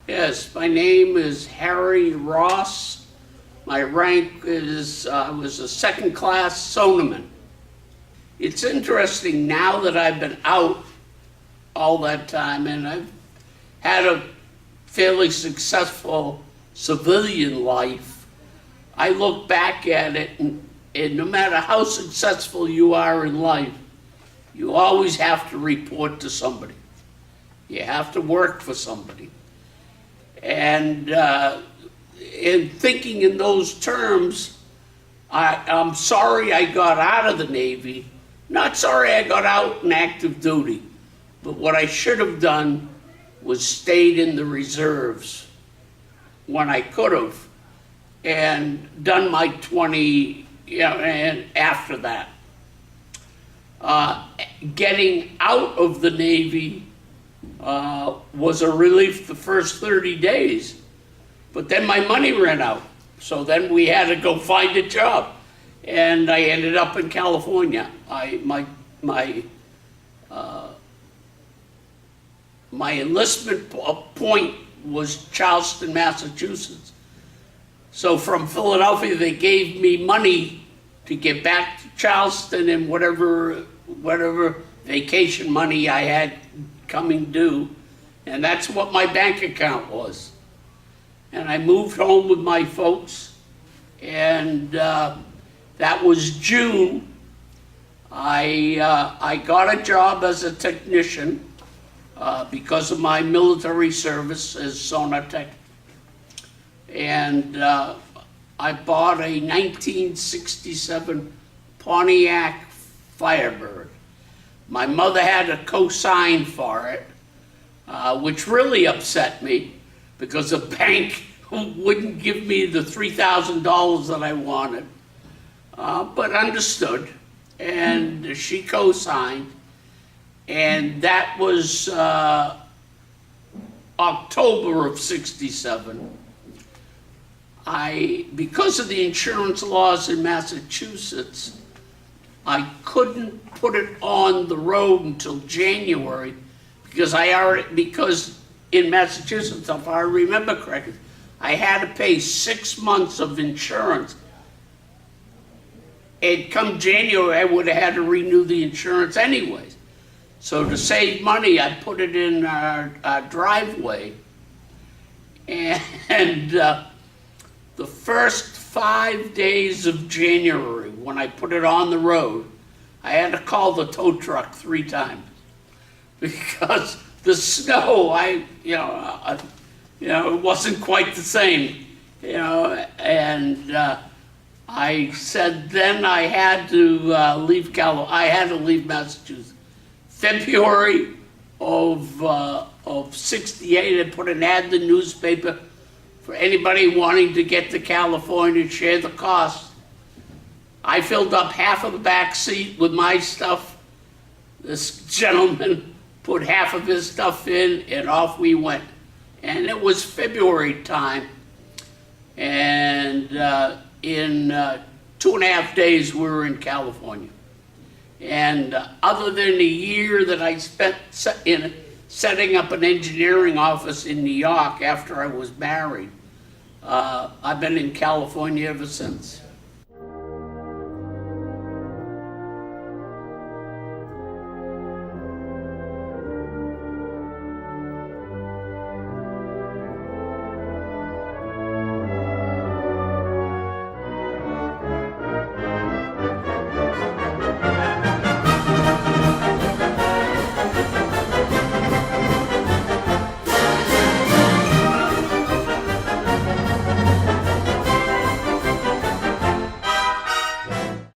Yes, my name is Harry Ross. My rank is, I was a second-class sonaman. It's interesting now that I've been out all that time and I've had a fairly successful civilian life. I look back at it and no matter how successful you are in life, you always have to report to somebody. You have to work for somebody. And in thinking in those terms, I'm sorry I got out of the Navy. Not sorry I got out in active duty. But what I should have done was stayed in the reserves when I could have and done my 20, and after that. Getting out of the Navy was a relief the first 30 days, but then my money ran out. So then we had to go find a job, and I ended up in California. My enlistment point was Charleston, Massachusetts. So from Philadelphia, they gave me money to get back to Charleston and whatever vacation money I had coming due, and that's what my bank account was. And I moved home with my folks, and that was June. I got a job as a technician because of my military service as sonar tech. And I bought a 1967 Pontiac Firebird. My mother had to co-sign for it, which really upset me because the bank wouldn't give me the $3,000 that I wanted, but understood, and she co-signed, and that was October of '67. Because of the insurance laws in Massachusetts, I couldn't put it on the road until January because in Massachusetts, if I remember correctly, I had to pay 6 months of insurance. And come January, I would have had to renew the insurance anyways. So to save money, I put it in our driveway. And the first 5 days of January, when I put it on the road, I had to call the tow truck 3 times because the snow, it wasn't quite the same, and I said then I had to leave California. I had to leave Massachusetts. February of '68, I put an ad in the newspaper for anybody wanting to get to California and share the cost. I filled up half of the back seat with my stuff. This gentleman put half of his stuff in, and off we went. And it was February time, and in 2.5 days we were in California. And other than a year that I spent in setting up an engineering office in New York after I was married, I've been in California ever since.